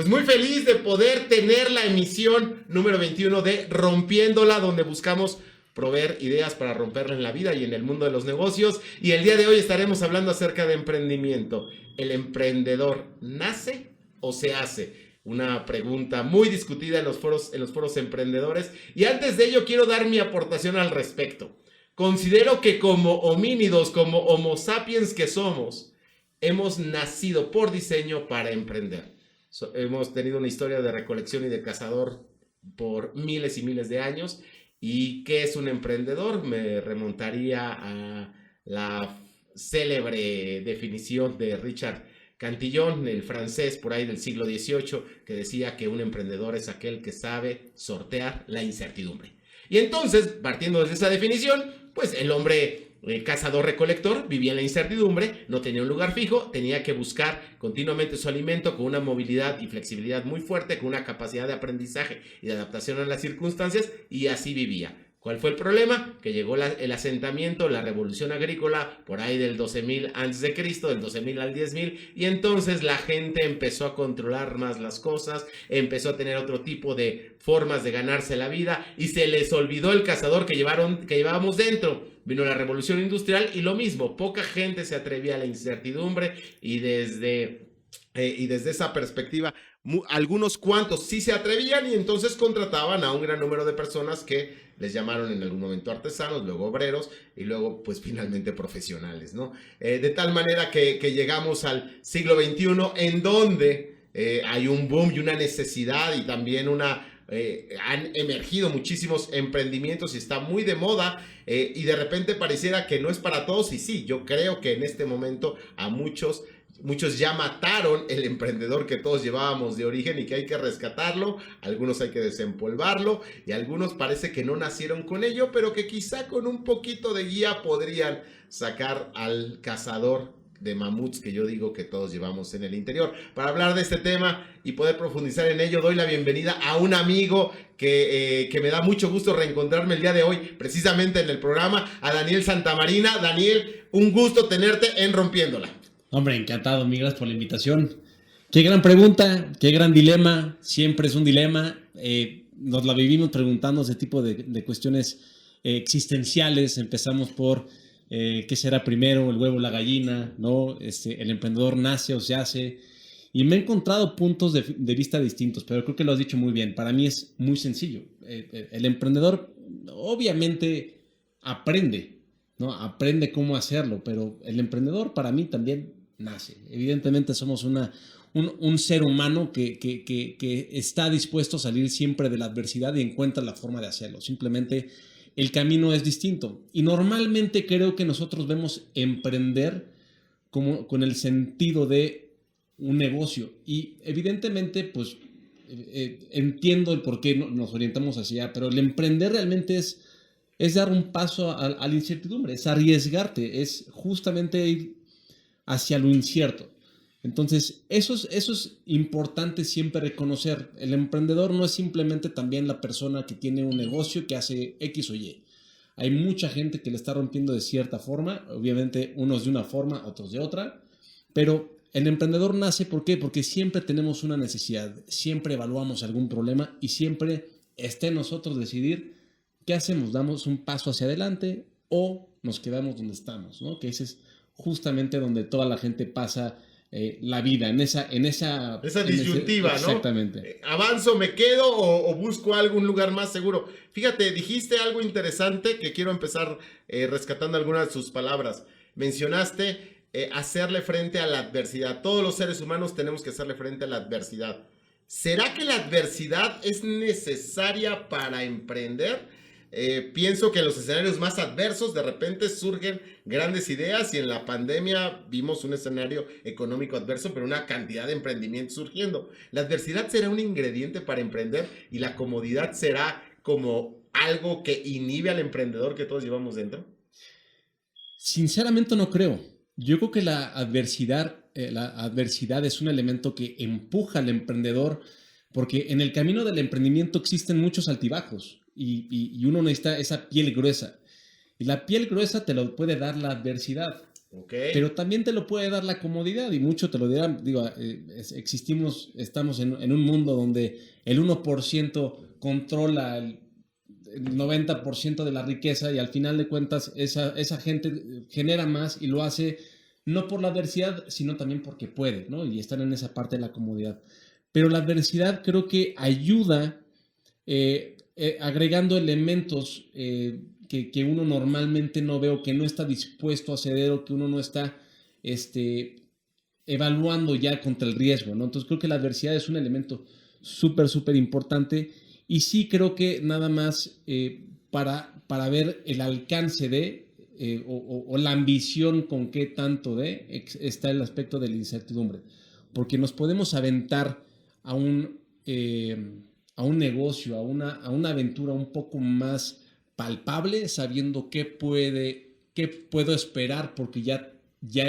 Pues muy feliz de poder tener la emisión número 21 de Rompiéndola, donde buscamos proveer ideas para romperla en la vida y en el mundo de los negocios. Y el día de hoy estaremos hablando acerca de emprendimiento. ¿El emprendedor nace o se hace? Una pregunta muy discutida en los foros emprendedores. Y antes de ello quiero dar mi aportación al respecto. Considero que como homínidos, como homo sapiens que somos, hemos nacido por diseño para emprender. Hemos tenido una historia de recolección y de cazador por miles y miles de años. ¿Y qué es un emprendedor? Me remontaría a la célebre definición de Richard Cantillon, el francés por ahí del siglo XVIII, que decía que un emprendedor es aquel que sabe sortear la incertidumbre. Y entonces, partiendo de esa definición, pues el hombre cazador-recolector vivía en la incertidumbre, no tenía un lugar fijo, tenía que buscar continuamente su alimento con una movilidad y flexibilidad muy fuerte, con una capacidad de aprendizaje y de adaptación a las circunstancias, y así vivía. ¿Cuál fue el problema? Que llegó el asentamiento, la revolución agrícola, por ahí del 12.000 a.C., del 12.000 al 10.000, y entonces la gente empezó a controlar más las cosas, empezó a tener otro tipo de formas de ganarse la vida, y se les olvidó el cazador que llevábamos dentro. Vino la revolución industrial y lo mismo, poca gente se atrevía a la incertidumbre, y desde esa perspectiva, algunos cuantos sí se atrevían y entonces contrataban a un gran número de personas que les llamaron en algún momento artesanos, luego obreros y luego pues finalmente profesionales, ¿no? De tal manera que llegamos al siglo XXI en donde hay un boom y una necesidad y también han emergido muchísimos emprendimientos y está muy de moda y de repente pareciera que no es para todos y sí, yo creo que en este momento a muchos ya mataron el emprendedor que todos llevábamos de origen y que hay que rescatarlo, algunos hay que desempolvarlo y algunos parece que no nacieron con ello, pero que quizá con un poquito de guía podrían sacar al cazador de mamuts que yo digo que todos llevamos en el interior. Para hablar de este tema y poder profundizar en ello, doy la bienvenida a un amigo que me da mucho gusto reencontrarme el día de hoy, precisamente en el programa, a Daniel Santamarina. Daniel, un gusto tenerte en Rompiéndola. Hombre, encantado, mil gracias por la invitación. Qué gran pregunta, qué gran dilema, siempre es un dilema. Nos la vivimos preguntando ese tipo de cuestiones existenciales. Empezamos por qué será primero, el huevo o la gallina, ¿no? El emprendedor nace o se hace. Y me he encontrado puntos de vista distintos, pero creo que lo has dicho muy bien. Para mí es muy sencillo. El emprendedor obviamente aprende, ¿no? Aprende cómo hacerlo, pero el emprendedor para mí también nace. Evidentemente somos un ser humano que está dispuesto a salir siempre de la adversidad y encuentra la forma de hacerlo. Simplemente el camino es distinto. Y normalmente creo que nosotros vemos emprender como con el sentido de un negocio. Y evidentemente, pues, entiendo el por qué nos orientamos hacia allá, pero el emprender realmente es dar un paso a la incertidumbre, es arriesgarte, es justamente ir hacia lo incierto. Entonces, eso es importante siempre reconocer. El emprendedor no es simplemente también la persona que tiene un negocio que hace X o Y. Hay mucha gente que le está rompiendo de cierta forma, obviamente unos de una forma, otros de otra, pero el emprendedor nace, ¿por qué? Porque siempre tenemos una necesidad, siempre evaluamos algún problema y siempre está en nosotros decidir qué hacemos, damos un paso hacia adelante o nos quedamos donde estamos, ¿no? Que ese es justamente donde toda la gente pasa la vida, en esa disyuntiva, ¿no? Exactamente. ¿Avanzo, me quedo o busco algún lugar más seguro? Fíjate, dijiste algo interesante que quiero empezar rescatando algunas de sus palabras. Mencionaste hacerle frente a la adversidad. Todos los seres humanos tenemos que hacerle frente a la adversidad. ¿Será que la adversidad es necesaria para emprender? Pienso que en los escenarios más adversos de repente surgen grandes ideas y en la pandemia vimos un escenario económico adverso, pero una cantidad de emprendimientos surgiendo. ¿La adversidad será un ingrediente para emprender y la comodidad será como algo que inhibe al emprendedor que todos llevamos dentro? Sinceramente no creo. Yo creo que la adversidad es un elemento que empuja al emprendedor porque en el camino del emprendimiento existen muchos altibajos. Y uno necesita esa piel gruesa. Y la piel gruesa te lo puede dar la adversidad. Ok. Pero también te lo puede dar la comodidad y mucho te lo dirán. Digo, estamos en un mundo donde el 1% controla el 90% de la riqueza y al final de cuentas esa gente genera más y lo hace no por la adversidad, sino también porque puede, ¿no? Y están en esa parte de la comodidad. Pero la adversidad creo que ayuda agregando elementos que uno normalmente no ve o que no está dispuesto a ceder o que uno no está evaluando ya contra el riesgo, ¿no? Entonces creo que la adversidad es un elemento súper, súper importante y sí creo que nada más para ver el alcance de o la ambición con qué tanto de está el aspecto de la incertidumbre, porque nos podemos aventar a a un negocio, a una aventura un poco más palpable, sabiendo qué puedo esperar porque ya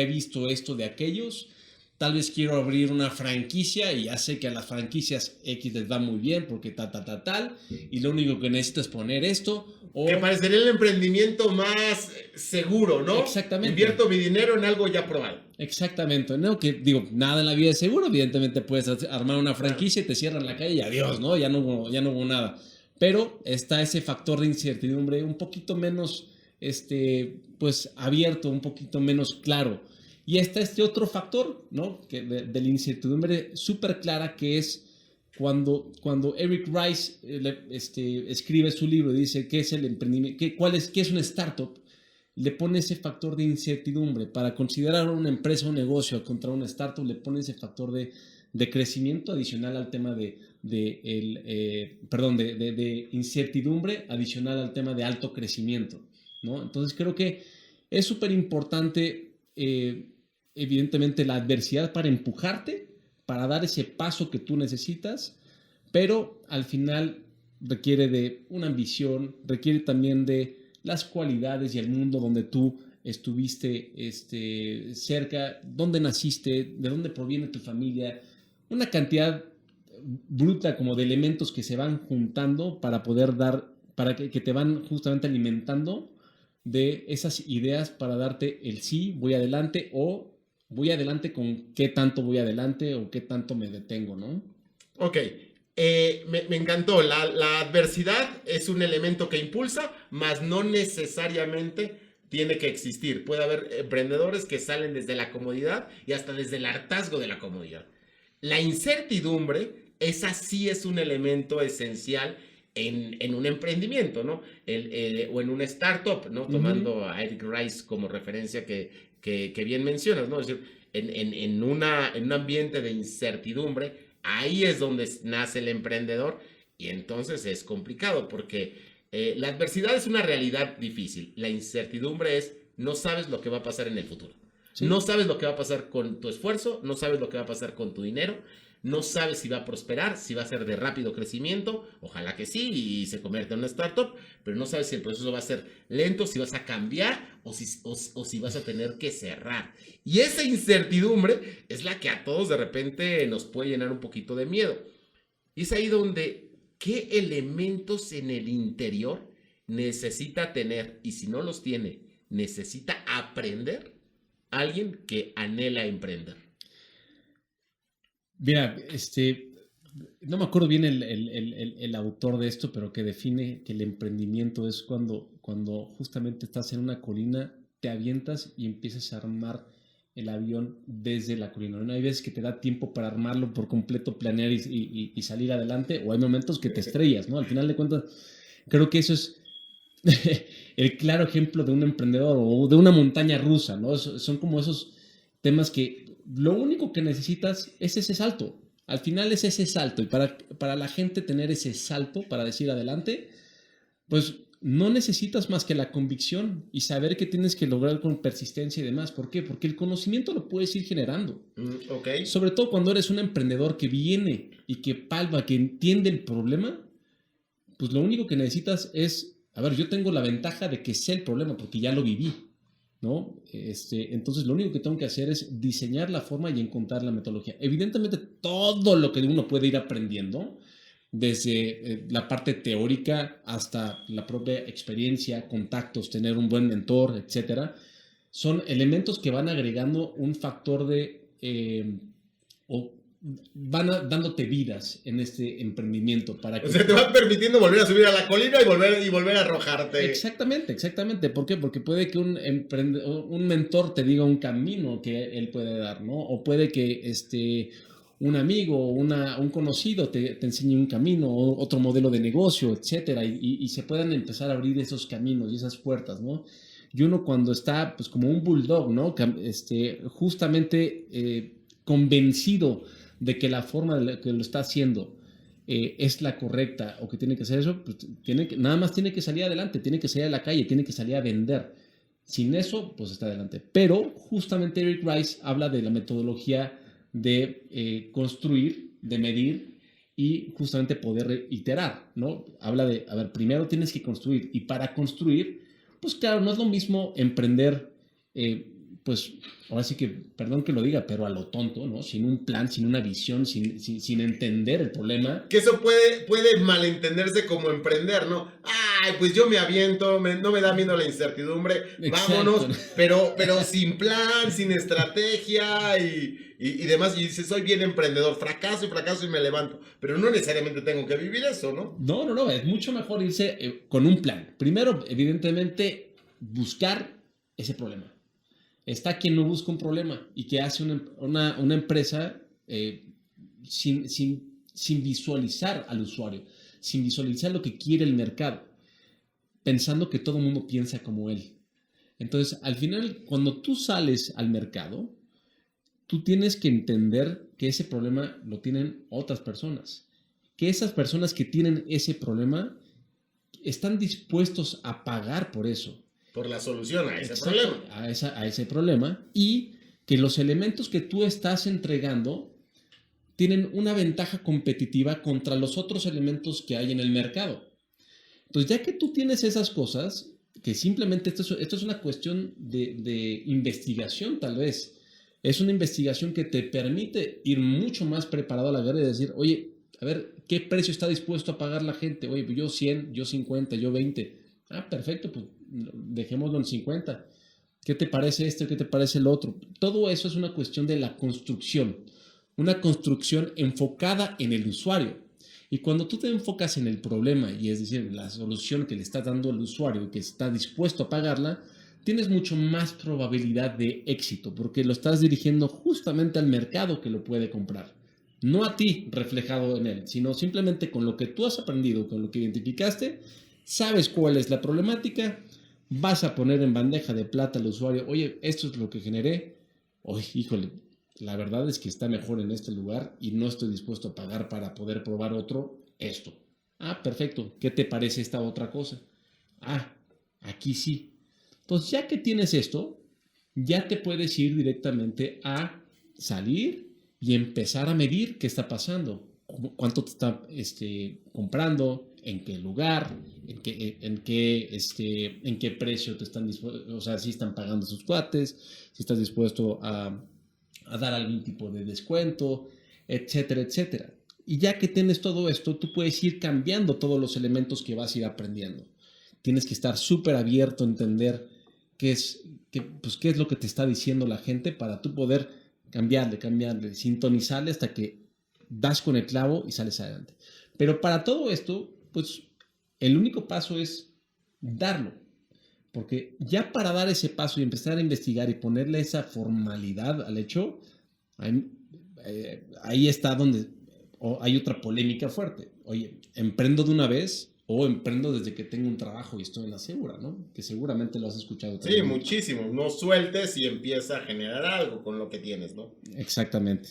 he visto esto de aquellos. Tal vez quiero abrir una franquicia y ya sé que a las franquicias X les va muy bien porque tal, y lo único que necesito es poner esto. Que parecería el emprendimiento más seguro, ¿no? Exactamente. Invierto mi dinero en algo ya probado. Exactamente, ¿no? Que digo, nada en la vida es seguro, evidentemente puedes armar una franquicia y te cierran la calle y adiós, ¿no? Ya no hubo nada. Pero está ese factor de incertidumbre un poquito menos, pues abierto, un poquito menos claro. Y está este otro factor, ¿no? Que de la incertidumbre súper clara que es cuando Eric Rice escribe su libro y dice qué es el emprendimiento, qué es una startup, le pone ese factor de incertidumbre. Para considerar una empresa, un negocio contra una startup, le pone ese factor de crecimiento adicional al tema de incertidumbre adicional al tema de alto crecimiento, ¿no? Entonces creo que es súper importante, evidentemente, la adversidad para empujarte, para dar ese paso que tú necesitas, pero al final requiere de una ambición, requiere también de las cualidades y el mundo donde tú estuviste cerca, dónde naciste, de dónde proviene tu familia, una cantidad bruta como de elementos que se van juntando para poder para que te van justamente alimentando de esas ideas para darte el sí, voy adelante o voy adelante con qué tanto voy adelante o qué tanto me detengo, ¿no? Ok, me encantó. La adversidad es un elemento que impulsa, mas no necesariamente tiene que existir. Puede haber emprendedores que salen desde la comodidad y hasta desde el hartazgo de la comodidad. La incertidumbre, esa sí es un elemento esencial en un emprendimiento, ¿no? O en una startup, ¿no? Tomando a Eric Rice como referencia que bien mencionas, ¿no? Es decir, en un ambiente de incertidumbre, ahí es donde nace el emprendedor y entonces es complicado porque la adversidad es una realidad difícil. La incertidumbre es no sabes lo que va a pasar en el futuro. ¿Sí? No sabes lo que va a pasar con tu esfuerzo, no sabes lo que va a pasar con tu dinero, no sabes si va a prosperar, si va a ser de rápido crecimiento, ojalá que sí y se convierta en una startup, pero no sabes si el proceso va a ser lento, si vas a cambiar o si vas a tener que cerrar. Y esa incertidumbre es la que a todos de repente nos puede llenar un poquito de miedo. Y es ahí donde, ¿qué elementos en el interior necesita tener? Y si no los tiene, necesita aprender alguien que anhela emprender. Mira, no me acuerdo bien el autor de esto, pero que define que el emprendimiento es cuando justamente estás en una colina, te avientas y empiezas a armar el avión desde la colina. ¿No? Hay veces que te da tiempo para armarlo por completo, planear y salir adelante, o hay momentos que te estrellas, ¿no? Al final de cuentas, creo que eso es el claro ejemplo de un emprendedor o de una montaña rusa, ¿no? Son como esos temas que lo único que necesitas es ese salto. Al final es ese salto. Y para la gente tener ese salto para decir adelante, pues no necesitas más que la convicción y saber que tienes que lograr con persistencia y demás. ¿Por qué? Porque el conocimiento lo puedes ir generando. Okay. Sobre todo cuando eres un emprendedor que viene y que palpa, que entiende el problema, pues lo único que necesitas es, a ver, yo tengo la ventaja de que sé el problema porque ya lo viví, ¿no? Entonces lo único que tengo que hacer es diseñar la forma y encontrar la metodología. Evidentemente todo lo que uno puede ir aprendiendo, desde la parte teórica hasta la propia experiencia, contactos, tener un buen mentor, etcétera, son elementos que van agregando un factor o dándote vidas en este emprendimiento para que... O sea, te van permitiendo volver a subir a la colina y volver a arrojarte. Exactamente. ¿Por qué? Porque puede que un mentor te diga un camino que él puede dar, ¿no? O puede que un amigo o un conocido te enseñe un camino o otro modelo de negocio, etcétera, y se puedan empezar a abrir esos caminos y esas puertas, ¿no? Y uno cuando está, pues como un bulldog, ¿no? Justamente convencido de que la forma de que lo está haciendo es la correcta o que tiene que hacer eso, pues nada más tiene que salir adelante, tiene que salir a la calle, tiene que salir a vender. Sin eso, pues está adelante. Pero justamente Eric Rice habla de la metodología de construir, de medir y justamente poder iterar, ¿no? Habla de, a ver, primero tienes que construir y para construir, pues claro, no es lo mismo emprender, pues ahora sí que, perdón que lo diga, pero a lo tonto, ¿no? Sin un plan, sin una visión, sin entender el problema. Que eso puede malentenderse como emprender, ¿no? Ay, pues yo me aviento, no me da miedo la incertidumbre, Exacto. Vámonos, pero sin plan, sin estrategia y demás. Y dices, soy bien emprendedor, fracaso y me levanto. Pero no necesariamente tengo que vivir eso, ¿no? No, es mucho mejor irse con un plan. Primero, evidentemente, buscar ese problema. Está quien no busca un problema y que hace una empresa sin visualizar al usuario, sin visualizar lo que quiere el mercado, pensando que todo el mundo piensa como él. Entonces, al final, cuando tú sales al mercado, tú tienes que entender que ese problema lo tienen otras personas, que esas personas que tienen ese problema están dispuestos a pagar por eso. Por la solución a ese Exacto, problema. A ese problema, y que los elementos que tú estás entregando tienen una ventaja competitiva contra los otros elementos que hay en el mercado. Entonces, ya que tú tienes esas cosas, que simplemente esto es una cuestión de investigación tal vez, es una investigación que te permite ir mucho más preparado a la guerra y decir, oye, a ver, ¿qué precio está dispuesto a pagar la gente? Oye, yo 100, yo 50, yo 20. Ah, perfecto, pues dejémoslo en 50. ¿Qué te parece esto? ¿Qué te parece el otro? Todo eso es una cuestión de la construcción. Una construcción enfocada en el usuario. Y cuando tú te enfocas en el problema, y es decir, la solución que le está dando el usuario y que está dispuesto a pagarla, tienes mucho más probabilidad de éxito, porque lo estás dirigiendo justamente al mercado que lo puede comprar. No a ti reflejado en él, sino simplemente con lo que tú has aprendido, con lo que identificaste, sabes cuál es la problemática, vas a poner en bandeja de plata al usuario, oye, esto es lo que generé, oye, híjole, la verdad es que está mejor en este lugar y no estoy dispuesto a pagar para poder probar esto. Ah, perfecto, ¿qué te parece esta otra cosa? Ah, aquí sí. Entonces, ya que tienes esto, ya te puedes ir directamente a salir y empezar a medir qué está pasando, cuánto te está comprando, en qué lugar, en qué precio te están dispuestos, o sea, si están pagando sus cuates, si estás dispuesto a dar algún tipo de descuento, etcétera, etcétera. Y ya que tienes todo esto, tú puedes ir cambiando todos los elementos que vas a ir aprendiendo. Tienes que estar súper abierto a entender qué es lo que te está diciendo la gente para tú poder cambiarle, sintonizarle hasta que das con el clavo y sales adelante. Pero para todo esto, pues el único paso es darlo. Porque ya para dar ese paso y empezar a investigar y ponerle esa formalidad al hecho, ahí está donde hay otra polémica fuerte. Oye, ¿emprendo de una vez o emprendo desde que tengo un trabajo y estoy en la segura, ¿no? Que seguramente lo has escuchado también. Sí, muchísimo. No sueltes y empieza a generar algo con lo que tienes, ¿no? Exactamente.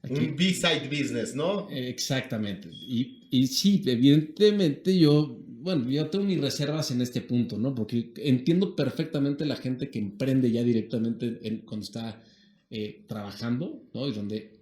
Aquí, un B-side business, ¿no? Exactamente. Y sí, evidentemente yo tengo mis reservas en este punto, ¿no? Porque entiendo perfectamente la gente que emprende ya directamente cuando está trabajando, ¿no? Y donde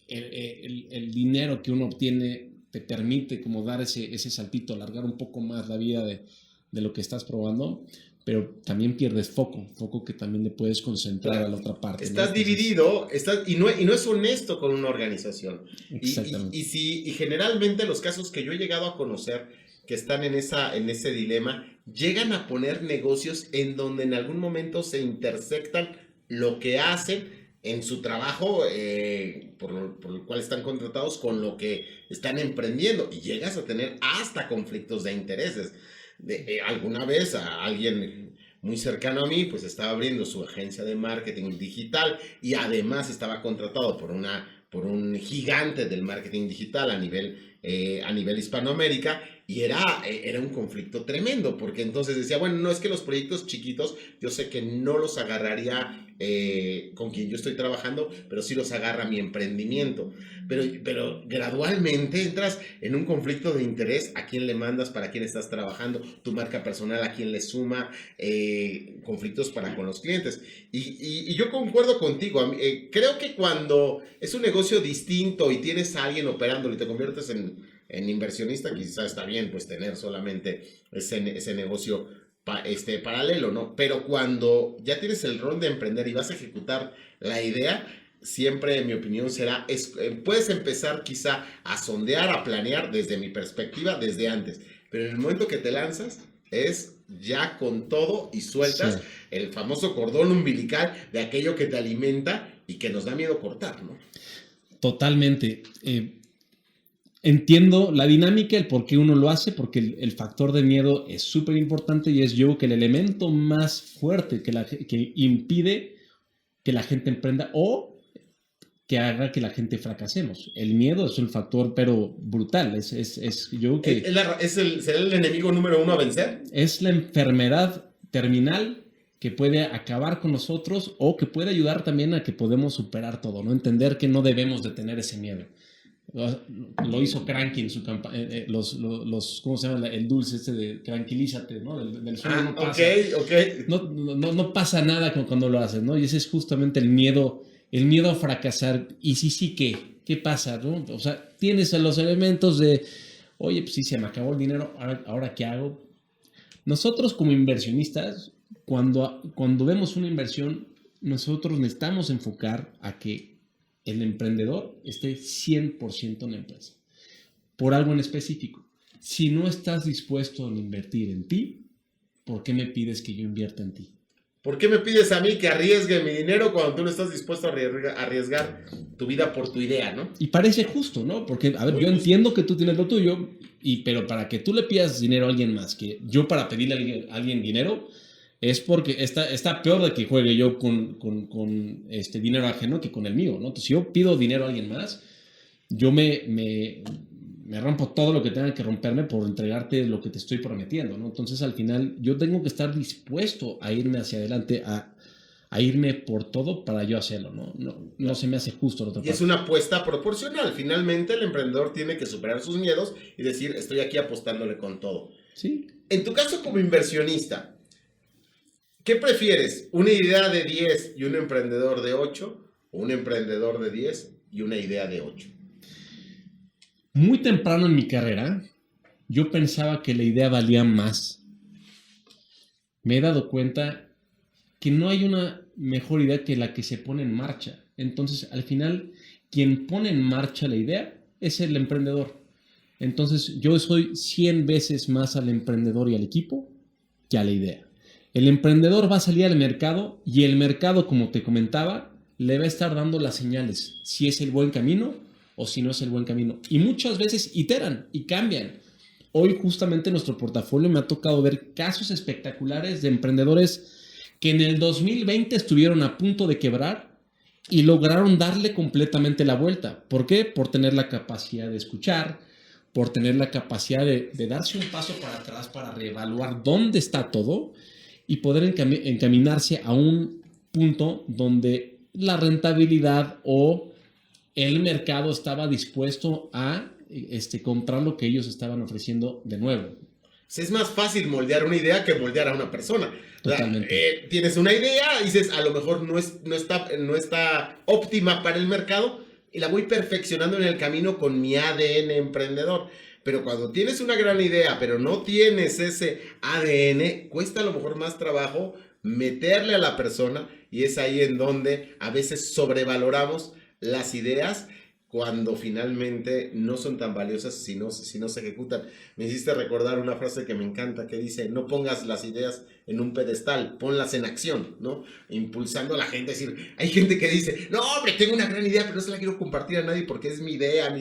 el dinero que uno obtiene te permite como dar ese saltito, alargar un poco más la vida de lo que estás probando, pero también pierdes foco que también le puedes concentrar a la otra parte. Estás dividido, y no es honesto con una organización. Exactamente. Y generalmente los casos que yo he llegado a conocer que están en ese dilema, llegan a poner negocios en donde en algún momento se intersectan lo que hacen en su trabajo por el cual están contratados con lo que están emprendiendo y llegas a tener hasta conflictos de intereses. Alguna vez a alguien muy cercano a mí pues estaba abriendo su agencia de marketing digital y además estaba contratado por un gigante del marketing digital a nivel Hispanoamérica y era un conflicto tremendo porque entonces decía, bueno, no es que los proyectos chiquitos yo sé que no los agarraría con quien yo estoy trabajando, pero sí los agarra mi emprendimiento. Pero gradualmente entras en un conflicto de interés, a quién le mandas, para quién estás trabajando, tu marca personal, a quién le suma, conflictos para con los clientes. Y yo concuerdo contigo, creo que cuando es un negocio distinto y tienes a alguien operándolo y te conviertes en inversionista, quizás está bien pues tener solamente ese negocio paralelo, ¿no? Pero cuando ya tienes el rol de emprender y vas a ejecutar la idea, siempre en mi opinión puedes empezar quizá a sondear, a planear desde mi perspectiva, desde antes, pero en el momento que te lanzas es ya con todo y sueltas el famoso cordón umbilical de aquello que te alimenta y que nos da miedo cortar, ¿no? Totalmente. Entiendo la dinámica, el por qué uno lo hace, porque el factor de miedo es súper importante y es yo creo que el elemento más fuerte que impide que la gente emprenda o que haga que la gente fracasemos. El miedo es un factor, pero brutal. Yo creo que ¿Será el enemigo número uno a vencer? Es la enfermedad terminal que puede acabar con nosotros o que puede ayudar también a que podemos superar todo, ¿no? Entender que no debemos de tener ese miedo. Lo hizo Cranky en su campaña, ¿cómo se llama? El dulce este de tranquilízate, ¿no? Del sueño no pasa. Okay. No pasa nada cuando lo haces, ¿no? Y ese es justamente el miedo a fracasar. Y sí, ¿qué pasa, no? O sea, tienes los elementos de, oye, pues sí, se me acabó el dinero, ¿ahora qué hago? Nosotros como inversionistas, cuando vemos una inversión, nosotros necesitamos enfocar a que el emprendedor esté 100% en la empresa, por algo en específico. Si no estás dispuesto a invertir en ti, ¿por qué me pides que yo invierta en ti? ¿Por qué me pides a mí que arriesgue mi dinero cuando tú no estás dispuesto a arriesgar tu vida por tu idea, ¿no? Y parece justo, ¿no? Porque, a ver, yo entiendo que tú tienes lo tuyo, pero para que tú le pidas dinero a alguien más, que yo para pedirle a alguien dinero, es porque está peor de que juegue yo con dinero ajeno que con el mío, ¿no? Entonces, si yo pido dinero a alguien más, yo me rompo todo lo que tenga que romperme por entregarte lo que te estoy prometiendo, ¿no? Entonces, al final, yo tengo que estar dispuesto a irme hacia adelante, a irme por todo para yo hacerlo, ¿no? No se me hace justo la otra parte. Y es una apuesta proporcional. Finalmente, el emprendedor tiene que superar sus miedos y decir, estoy aquí apostándole con todo. Sí. En tu caso como inversionista, ¿qué prefieres? ¿Una idea de 10 y un emprendedor de 8? ¿O un emprendedor de 10 y una idea de 8? Muy temprano en mi carrera, yo pensaba que la idea valía más. Me he dado cuenta que no hay una mejor idea que la que se pone en marcha. Entonces, al final, quien pone en marcha la idea es el emprendedor. Entonces, yo soy 100 veces más al emprendedor y al equipo que a la idea. El emprendedor va a salir al mercado y el mercado, como te comentaba, le va a estar dando las señales si es el buen camino o si no es el buen camino. Y muchas veces iteran y cambian. Hoy justamente en nuestro portafolio me ha tocado ver casos espectaculares de emprendedores que en el 2020 estuvieron a punto de quebrar y lograron darle completamente la vuelta. ¿Por qué? Por tener la capacidad de escuchar, por tener la capacidad de darse un paso para atrás para reevaluar dónde está todo y poder encaminarse a un punto donde la rentabilidad o el mercado estaba dispuesto a comprar lo que ellos estaban ofreciendo de nuevo. Es más fácil moldear una idea que moldear a una persona. Totalmente. Tienes una idea y dices, a lo mejor no está óptima para el mercado y la voy perfeccionando en el camino con mi ADN emprendedor. Pero cuando tienes una gran idea, pero no tienes ese ADN, cuesta a lo mejor más trabajo meterle a la persona y es ahí en donde a veces sobrevaloramos las ideas cuando finalmente no son tan valiosas si no se ejecutan. Me hiciste recordar una frase que me encanta que dice, no pongas las ideas en un pedestal, ponlas en acción, ¿no? Impulsando a la gente, es decir, hay gente que dice, no hombre, tengo una gran idea, pero no se la quiero compartir a nadie porque es mi idea,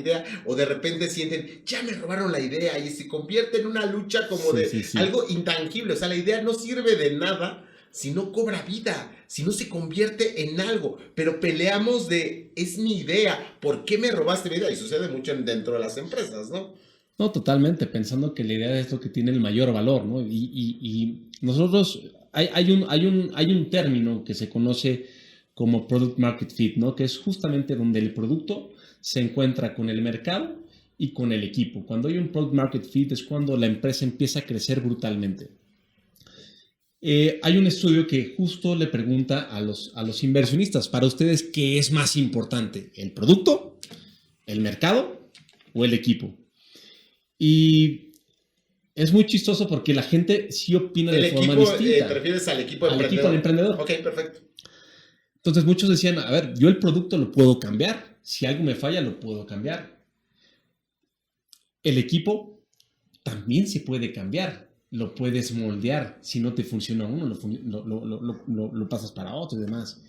o de repente sienten, ya me robaron la idea, y se convierte en una lucha como Sí. algo intangible, o sea, la idea no sirve de nada si no cobra vida, si no se convierte en algo, pero peleamos de, es mi idea, ¿por qué me robaste mi idea? Y sucede mucho dentro de las empresas, ¿no? No, totalmente, pensando que la idea es lo que tiene el mayor valor, ¿no? Y nosotros, hay un término que se conoce como Product Market Fit, ¿no? Que es justamente donde el producto se encuentra con el mercado y con el equipo. Cuando hay un Product Market Fit es cuando la empresa empieza a crecer brutalmente. Hay un estudio que justo le pregunta a los inversionistas, para ustedes, ¿qué es más importante? ¿El producto, el mercado o el equipo? Y es muy chistoso porque la gente sí opina de forma distinta. ¿Te refieres al equipo emprendedor? Al equipo del emprendedor. Ok, perfecto. Entonces muchos decían, a ver, yo el producto lo puedo cambiar. Si algo me falla, lo puedo cambiar. El equipo también se puede cambiar. Lo puedes moldear. Si no te funciona uno, lo pasas para otro y demás.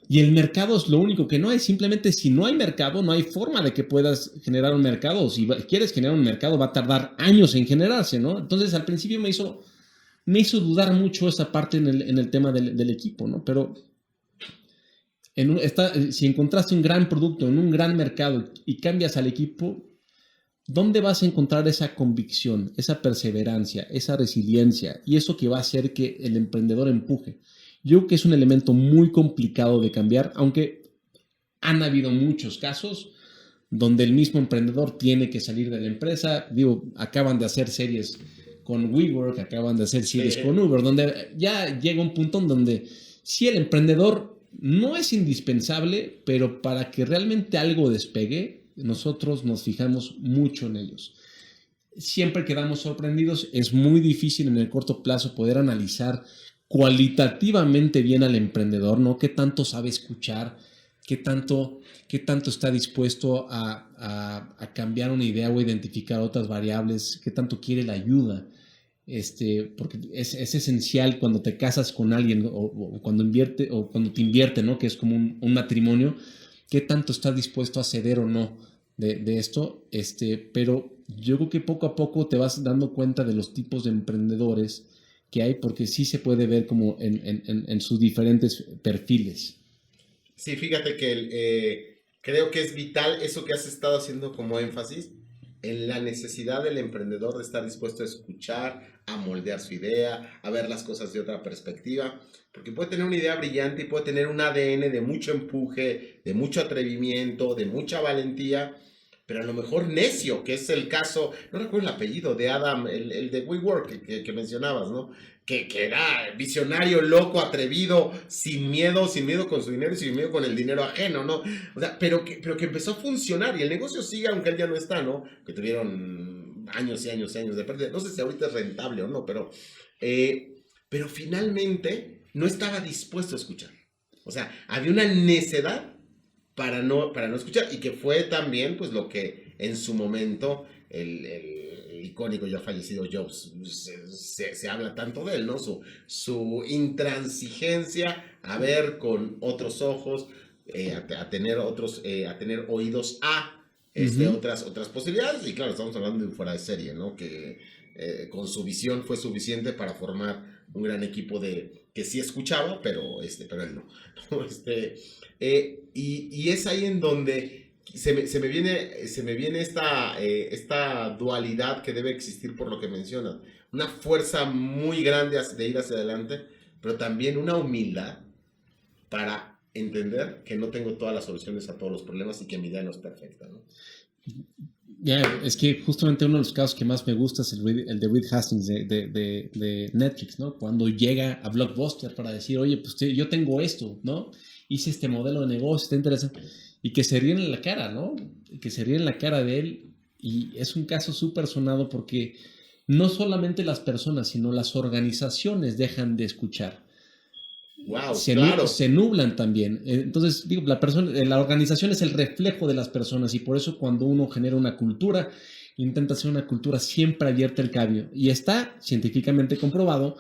Y el mercado es lo único que no hay. Simplemente si no hay mercado, no hay forma de que puedas generar un mercado. O si quieres generar un mercado, va a tardar años en generarse, ¿no? Entonces al principio me hizo dudar mucho esa parte en el tema del equipo, ¿no? Pero si encontraste un gran producto en un gran mercado y cambias al equipo, ¿dónde vas a encontrar esa convicción, esa perseverancia, esa resiliencia y eso que va a hacer que el emprendedor empuje? Yo creo que es un elemento muy complicado de cambiar, aunque han habido muchos casos donde el mismo emprendedor tiene que salir de la empresa. Digo, acaban de hacer series con WeWork, acaban de hacer series con Uber, donde ya llega un punto en donde sí el emprendedor no es indispensable, pero para que realmente algo despegue, nosotros nos fijamos mucho en ellos. Siempre quedamos sorprendidos. Es muy difícil en el corto plazo poder analizar cualitativamente bien al emprendedor, ¿no? ¿Qué tanto sabe escuchar? ¿Qué tanto está dispuesto a cambiar una idea o identificar otras variables? ¿Qué tanto quiere la ayuda? Porque es esencial cuando te casas con alguien o cuando te invierte, ¿no? Que es como un matrimonio. ¿Qué tanto está dispuesto a ceder o no de esto? Pero yo creo que poco a poco te vas dando cuenta de los tipos de emprendedores que hay, porque sí se puede ver como en sus diferentes perfiles. Sí, fíjate que creo que es vital eso que has estado haciendo como énfasis en la necesidad del emprendedor de estar dispuesto a escuchar, a moldear su idea, a ver las cosas de otra perspectiva, porque puede tener una idea brillante y puede tener un ADN de mucho empuje, de mucho atrevimiento, de mucha valentía, pero a lo mejor necio, que es el caso, no recuerdo el apellido de Adam, el de WeWork que mencionabas, ¿no? Que era visionario, loco, atrevido, sin miedo con su dinero y sin miedo con el dinero ajeno, ¿no? O sea, pero que empezó a funcionar y el negocio sigue aunque él ya no está, ¿no? Que tuvieron años y años y años de pérdida. No sé si ahorita es rentable o no, pero finalmente no estaba dispuesto a escuchar. O sea, había una necedad para no escuchar y que fue también pues lo que en su momento el icónico ya fallecido Jobs se habla tanto de él, ¿no? Su intransigencia a ver con otros ojos, a tener oídos otras posibilidades, y claro, estamos hablando de un fuera de serie, ¿no? Que con su visión fue suficiente para formar un gran equipo que sí escuchaba, pero él no. Y es ahí en donde se me viene esta dualidad que debe existir por lo que mencionas. Una fuerza muy grande de ir hacia adelante, pero también una humildad para entender que no tengo todas las soluciones a todos los problemas y que mi idea no es perfecta, ¿no? Es que justamente uno de los casos que más me gusta es el de Reed Hastings de Netflix, ¿no? Cuando llega a Blockbuster para decir, oye, pues yo tengo esto, ¿no? Hice este modelo de negocio, está interesante. Y que se ríen en la cara, ¿no? Que se ríen en la cara de él. Y es un caso súper sonado porque no solamente las personas, sino las organizaciones dejan de escuchar. Wow, claro. se nublan también. Entonces, digo, la organización es el reflejo de las personas y por eso cuando uno genera una cultura, intenta hacer una cultura siempre abierta al cambio. Y está científicamente comprobado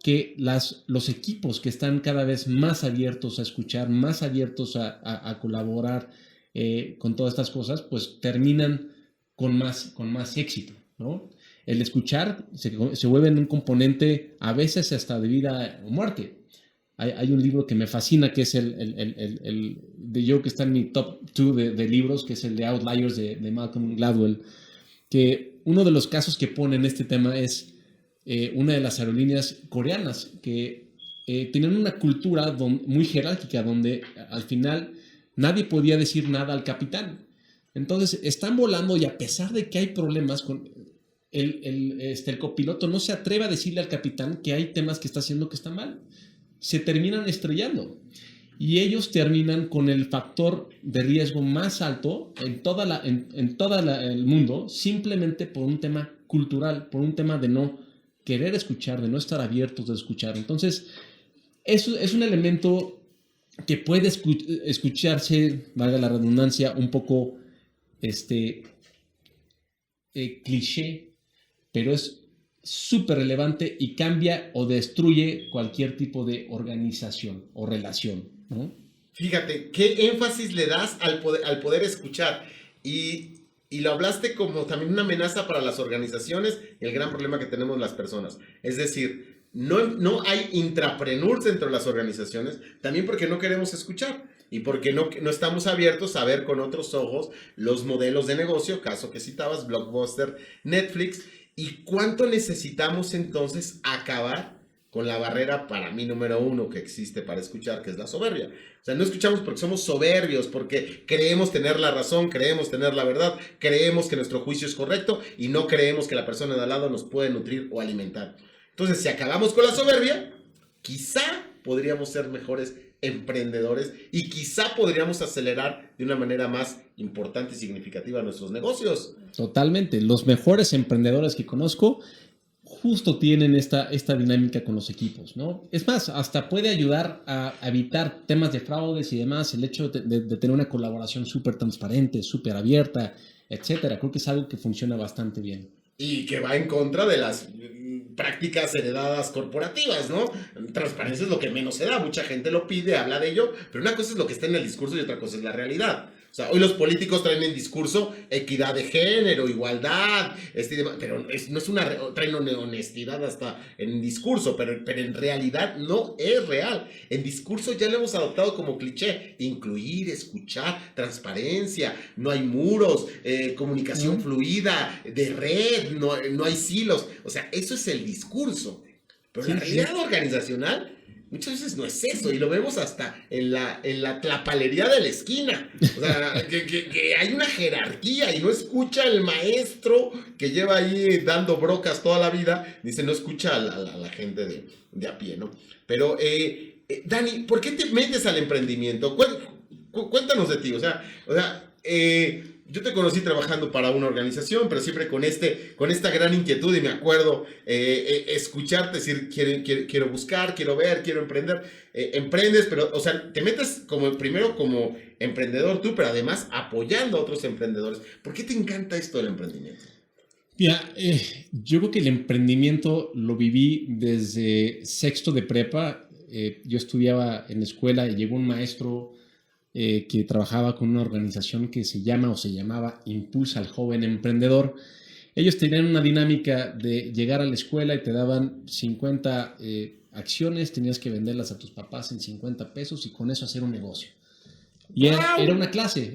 que los equipos que están cada vez más abiertos a escuchar, más abiertos a colaborar con todas estas cosas, pues terminan con más éxito, ¿no? El escuchar se vuelve un componente a veces hasta de vida o muerte. Hay un libro que me fascina, que es que está en mi top 2 de libros, que es el de Outliers de Malcolm Gladwell, que uno de los casos que pone en este tema es una de las aerolíneas coreanas que tenían una cultura muy jerárquica donde al final nadie podía decir nada al capitán. Entonces están volando y a pesar de que hay problemas con el copiloto no se atreve a decirle al capitán que hay temas que está haciendo que está mal. Se terminan estrellando y ellos terminan con el factor de riesgo más alto en todo el mundo simplemente por un tema cultural, por un tema de no querer escuchar, de no estar abiertos de escuchar. Entonces, eso es un elemento que puede escucharse, valga la redundancia, un poco cliché, pero es súper relevante y cambia o destruye cualquier tipo de organización o relación, ¿no? Fíjate, qué énfasis le das al poder escuchar. Y lo hablaste como también una amenaza para las organizaciones y el gran problema que tenemos las personas. Es decir, no hay intrapreneurs dentro de las organizaciones, también porque no queremos escuchar y porque no estamos abiertos a ver con otros ojos los modelos de negocio, caso que citabas, Blockbuster, Netflix, y cuánto necesitamos entonces acabar con la barrera para mí número 1 que existe para escuchar, que es la soberbia. O sea, no escuchamos porque somos soberbios, porque creemos tener la razón, creemos tener la verdad, creemos que nuestro juicio es correcto y no creemos que la persona de al lado nos puede nutrir o alimentar. Entonces, si acabamos con la soberbia, quizá podríamos ser mejores emprendedores y quizá podríamos acelerar de una manera más importante y significativa nuestros negocios. Totalmente. Los mejores emprendedores que conozco justo tienen esta dinámica con los equipos, ¿no? Es más, hasta puede ayudar a evitar temas de fraudes y demás, el hecho de tener una colaboración súper transparente, súper abierta, etcétera. Creo que es algo que funciona bastante bien. Y que va en contra de las prácticas heredadas corporativas, ¿no? Transparencia es lo que menos se da, mucha gente lo pide, habla de ello, pero una cosa es lo que está en el discurso y otra cosa es la realidad. O sea, hoy los políticos traen en discurso equidad de género, igualdad, pero no es traen honestidad hasta en discurso, pero en realidad no es real. En discurso ya lo hemos adoptado como cliché, incluir, escuchar, transparencia, no hay muros, comunicación fluida, de red, no hay silos. O sea, eso es el discurso. Pero la realidad organizacional muchas veces no es eso, y lo vemos hasta en la tlapalería de la esquina. O sea, que hay una jerarquía y no escucha el maestro que lleva ahí dando brocas toda la vida. Dice, no escucha a la gente de a pie, ¿no? Pero, Dani, ¿por qué te metes al emprendimiento? Cuéntanos de ti, o sea, yo te conocí trabajando para una organización, pero siempre con esta gran inquietud, y me acuerdo escucharte decir, quiero buscar, quiero ver, quiero emprender. Emprendes, pero, o sea, te metes primero como emprendedor tú, pero además apoyando a otros emprendedores. ¿Por qué te encanta esto del emprendimiento? Mira, yo creo que el emprendimiento lo viví desde sexto de prepa. Yo estudiaba en la escuela y llegó un maestro que trabajaba con una organización que se llamaba Impulsa al Joven Emprendedor. Ellos tenían una dinámica de llegar a la escuela y te daban 50 acciones, tenías que venderlas a tus papás en 50 pesos y con eso hacer un negocio. Y era una clase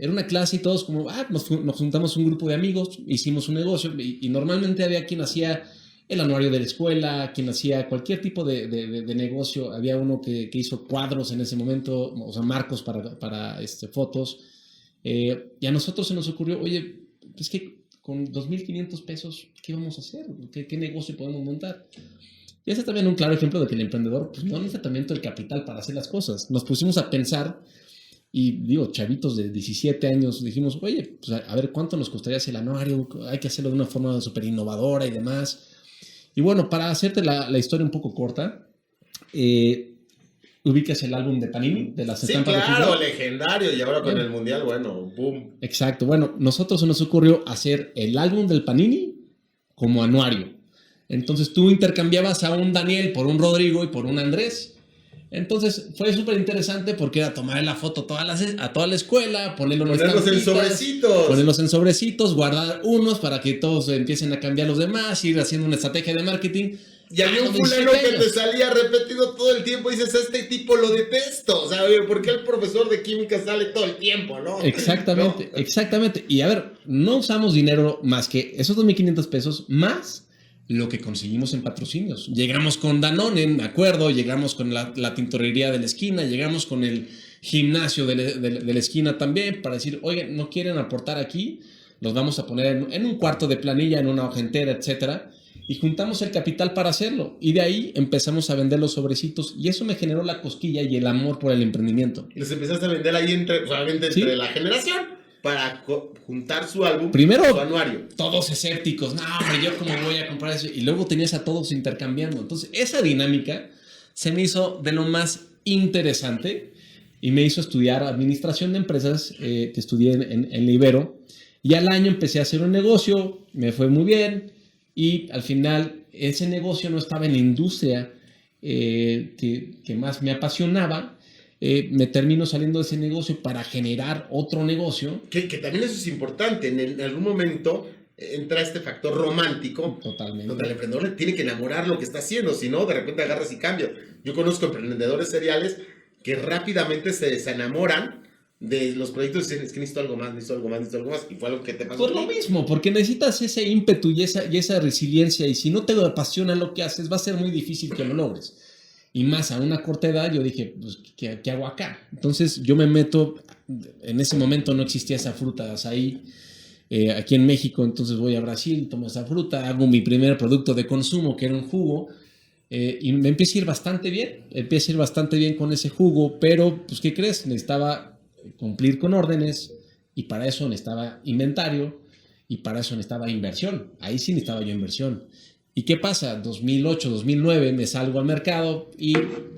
y todos como, nos juntamos un grupo de amigos, hicimos un negocio y normalmente había quien hacía el anuario de la escuela, quien hacía cualquier tipo de negocio. Había uno que hizo cuadros en ese momento, o sea, marcos para fotos. Y a nosotros se nos ocurrió, oye, es que con 2,500 pesos, ¿qué vamos a hacer? ¿Qué negocio podemos montar? Y ese es también un claro ejemplo de que el emprendedor pues, no necesita también todo el capital para hacer las cosas. Nos pusimos a pensar y, chavitos de 17 años, dijimos, oye, pues a ver cuánto nos costaría hacer el anuario, hay que hacerlo de una forma súper innovadora y demás. Y bueno, para hacerte la historia un poco corta, ubicas el álbum de Panini, de las Sí, estampas de claro, fútbol. legendario. Y ahora con Bueno. el Mundial, bueno, boom. Exacto. Bueno, nosotros se nos ocurrió hacer el álbum del Panini como anuario. Entonces tú intercambiabas a un Daniel por un Rodrigo y por un Andrés. Entonces fue súper interesante porque era tomar la foto a toda la escuela, ponerlos en sobrecitos. ponerlos en sobrecitos, guardar unos para que todos empiecen a cambiar los demás, ir haciendo una estrategia de marketing. Y había un fulano que te salía repetido todo el tiempo y dices, a este tipo lo detesto. O sea, ¿por qué el profesor de química sale todo el tiempo, no? Exactamente, ¿No? exactamente. Y a ver, no usamos dinero más que esos 2.500 pesos más lo que conseguimos en patrocinios. Llegamos con Danone, me acuerdo, llegamos con la tintorería de la esquina, llegamos con el gimnasio de la esquina también para decir, oigan, ¿no quieren aportar aquí? Los vamos a poner en un cuarto de planilla, en una hoja entera, etcétera. Y juntamos el capital para hacerlo. Y de ahí empezamos a vender los sobrecitos. Y eso me generó la cosquilla y el amor por el emprendimiento. Y los empezaste a vender ahí solamente ¿Sí? entre la generación para juntar su álbum, primero, su anuario. Todos escépticos. No, hombre, ¿yo cómo voy a comprar eso? Y luego tenías a todos intercambiando. Entonces, esa dinámica se me hizo de lo más interesante y me hizo estudiar administración de empresas, que estudié en la Ibero. Y al año empecé a hacer un negocio, me fue muy bien. Y al final ese negocio no estaba en la industria que más me apasionaba. Me termino saliendo de ese negocio para generar otro negocio. Que también eso es importante. En algún momento entra este factor romántico. Totalmente. Donde el emprendedor le tiene que enamorar lo que está haciendo. Si no, de repente agarras y cambia. Yo conozco emprendedores seriales que rápidamente se desenamoran de los proyectos y dicen, es que necesito algo más, necesito algo más, necesito algo más. Y fue algo que te pasó. Por lo mismo, porque necesitas ese ímpetu y esa resiliencia. Y si no te apasiona lo que haces, va a ser muy difícil que lo logres. Y más a una corta edad, yo dije, pues, ¿qué hago acá? Entonces yo me meto, en ese momento no existía esa fruta de azaí aquí en México, entonces voy a Brasil, tomo esa fruta, hago mi primer producto de consumo, que era un jugo, y me empieza a ir bastante bien, con ese jugo, pero, pues, ¿qué crees? Necesitaba cumplir con órdenes, y para eso necesitaba inventario, y para eso necesitaba inversión. Ahí sí necesitaba yo inversión. ¿Y qué pasa? 2008, 2009 me salgo al mercado y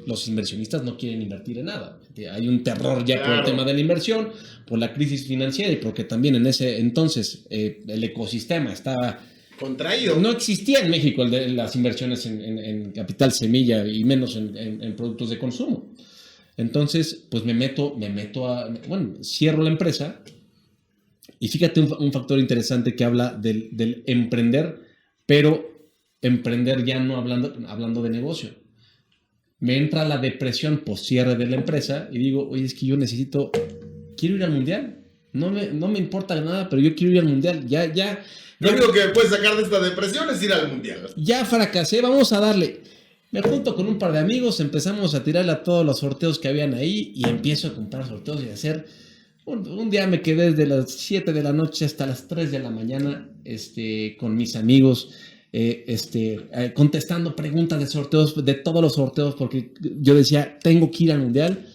los inversionistas no quieren invertir en nada. Hay un terror ya por el tema de la inversión, por la crisis financiera y porque también en ese entonces el ecosistema estaba contraído. No existía en México las inversiones en capital semilla y menos en productos de consumo. Entonces, pues cierro la empresa y fíjate un factor interesante que habla del emprender, pero emprender ya no hablando de negocio. Me entra la depresión post cierre de la empresa y digo, oye, es que quiero ir al mundial. No me importa nada, pero yo quiero ir al mundial. Lo único que me puede sacar de esta depresión es ir al mundial. Ya fracasé, vamos a darle. Me junto con un par de amigos, empezamos a tirarle a todos los sorteos que habían ahí y empiezo a comprar sorteos y a hacer. Un día me quedé desde las 7 de la noche hasta las 3 de la mañana con mis amigos. Contestando preguntas de sorteos, de todos los sorteos, porque yo decía, tengo que ir al mundial.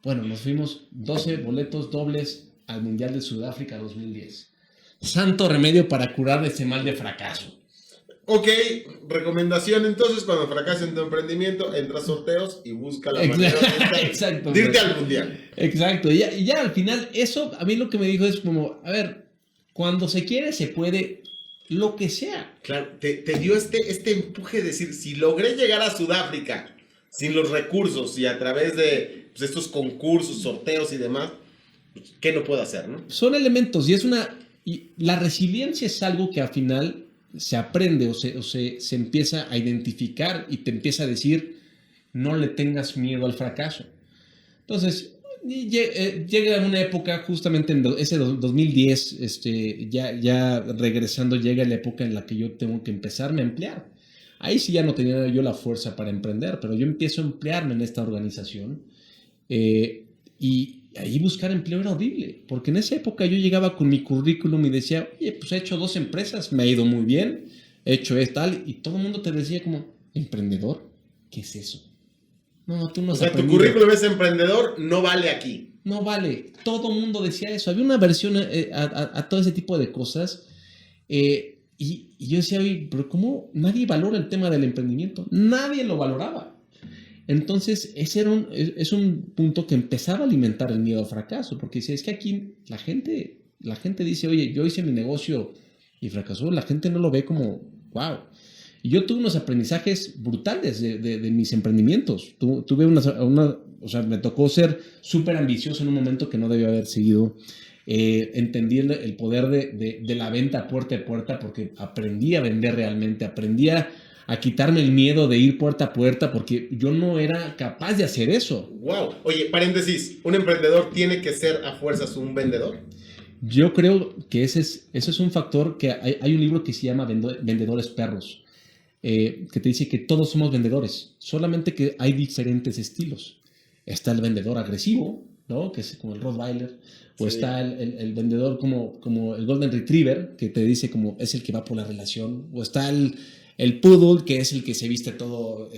Bueno, nos fuimos 12 boletos dobles al mundial de Sudáfrica 2010. Santo remedio para curar ese mal de fracaso. Ok, recomendación entonces, cuando fracases en tu emprendimiento, entra a sorteos y busca la manera de irte al mundial. Exacto, y ya al final, eso a mí lo que me dijo es como, a ver, cuando se quiere, se puede. Lo que sea. Claro, te dio este empuje de decir, si logré llegar a Sudáfrica sin los recursos y a través de estos concursos, sorteos y demás, pues, ¿qué no puedo hacer, no? Son elementos y la resiliencia es algo que al final se aprende o se empieza a identificar y te empieza a decir, no le tengas miedo al fracaso. Entonces, llega una época justamente en ese 2010, ya regresando, llega la época en la que yo tengo que empezarme a emplear. Ahí sí ya no tenía yo la fuerza para emprender, pero yo empiezo a emplearme en esta organización y ahí buscar empleo era horrible, porque en esa época yo llegaba con mi currículum y decía, oye, pues he hecho 2 empresas, me ha ido muy bien, he hecho tal, y todo el mundo te decía como, ¿emprendedor? ¿Qué es eso? No, tú no has aprendido. Tu currículum es emprendedor, no vale aquí. No vale. Todo el mundo decía eso. Había una versión a todo ese tipo de cosas. Y yo decía, oye, pero ¿cómo nadie valora el tema del emprendimiento? Nadie lo valoraba. Entonces, es un punto que empezaba a alimentar el miedo al fracaso, porque si es que aquí la gente dice, oye, yo hice mi negocio y fracasó, la gente no lo ve como, wow. Y yo tuve unos aprendizajes brutales de mis emprendimientos. Tuve o sea, me tocó ser súper ambicioso en un momento que no debía haber seguido. Entendí el poder de la venta puerta a puerta, porque aprendí a vender realmente, aprendí a quitarme el miedo de ir puerta a puerta, porque yo no era capaz de hacer eso. Wow. Oye, paréntesis, ¿un emprendedor tiene que ser a fuerzas un vendedor? Yo creo que ese es un factor que hay un libro que se llama Vendedores Perros, que te dice que todos somos vendedores, solamente que hay diferentes estilos. Está el vendedor agresivo, ¿no? Que es como el Rottweiler, o Sí. está el vendedor como el Golden Retriever, que te dice como es el que va por la relación, o está el Poodle, que es el que se viste todo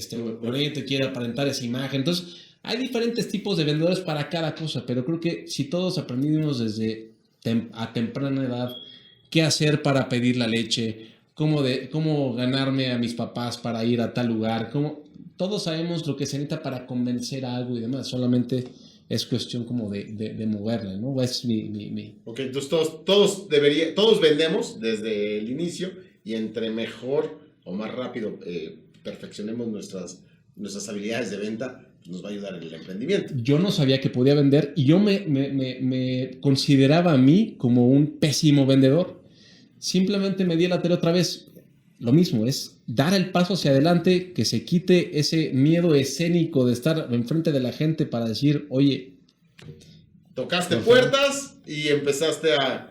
bonito y quiere aparentar esa imagen. Entonces, hay diferentes tipos de vendedores para cada cosa, pero creo que si todos aprendimos desde a temprana edad qué hacer para pedir la leche, cómo ganarme a mis papás para ir a tal lugar, todos sabemos lo que se necesita para convencer a algo y demás, solamente es cuestión como de moverle, ¿no? Es Ok, entonces todos vendemos desde el inicio y entre mejor o más rápido perfeccionemos nuestras habilidades de venta, pues nos va a ayudar en el emprendimiento. Yo no sabía que podía vender y yo me consideraba a mí como un pésimo vendedor. Simplemente me di la tarea otra vez. Lo mismo, es dar el paso hacia adelante, que se quite ese miedo escénico de estar enfrente de la gente para decir, oye, Tocaste puertas y empezaste a